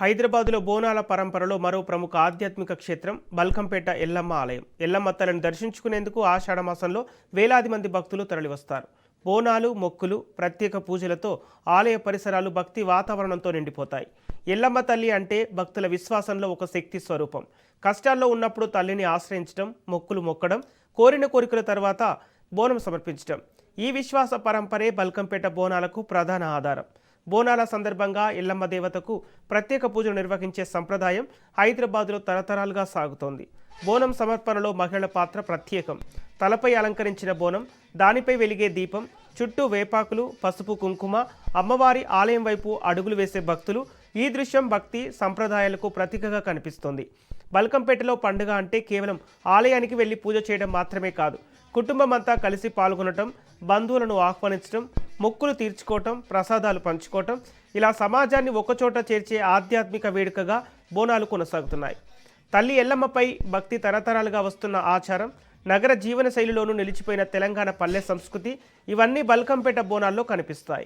హైదరాబాదులో బోనాల పరంపరలో మరో ప్రముఖ ఆధ్యాత్మిక క్షేత్రం బల్కంపేట ఎల్లమ్మ ఆలయం. ఎల్లమ్మ తల్లిని దర్శించుకునేందుకు ఆషాఢ మాసంలో వేలాది మంది భక్తులు తరలివస్తారు. బోనాలు, మొక్కులు, ప్రత్యేక పూజలతో ఆలయ పరిసరాలు భక్తి వాతావరణంతో నిండిపోతాయి. ఎల్లమ్మ తల్లి అంటే భక్తుల విశ్వాసంలో ఒక శక్తి స్వరూపం. కష్టాల్లో ఉన్నప్పుడు తల్లిని ఆశ్రయించడం, మొక్కులు మొక్కడం, కోరిన కోరికల తర్వాత బోనం సమర్పించడం, ఈ విశ్వాస పరంపరే బల్కంపేట బోనాలకు ప్రధాన ఆధారం. బోనాల సందర్భంగా ఎల్లమ్మ దేవతకు ప్రత్యేక పూజలు నిర్వహించే సంప్రదాయం హైదరాబాద్లో తరతరాలుగా సాగుతోంది. బోనం సమర్పణలో మహిళల పాత్ర ప్రత్యేకం. తలపై అలంకరించిన బోనం, దానిపై వెలిగే దీపం, చుట్టూ వేపాకులు, పసుపు, కుంకుమ, అమ్మవారి ఆలయం వైపు అడుగులు వేసే భక్తులు. ఈ దృశ్యం భక్తి సంప్రదాయాలకు ప్రతీకగా కనిపిస్తోంది. బల్కంపేటలో పండుగ అంటే కేవలం ఆలయానికి వెళ్లి పూజ చేయడం మాత్రమే కాదు. కుటుంబం అంతా కలిసి పాల్గొనటం, బంధువులను ఆహ్వానించడం, మొక్కులు తీర్చుకోవటం, ప్రసాదాలు పంచుకోవటం, ఇలా సమాజాన్ని ఒకచోట చేర్చే ఆధ్యాత్మిక వేడుకగా బోనాలు కొనసాగుతున్నాయి. తల్లి ఎల్లమ్మపై భక్తి తరతరాలుగా వస్తున్న ఆచారం, నగర జీవన శైలిలోనూ నిలిచిపోయిన తెలంగాణ పల్లె సంస్కృతి, ఇవన్నీ బల్కంపేట బోనాల్లో కనిపిస్తాయి.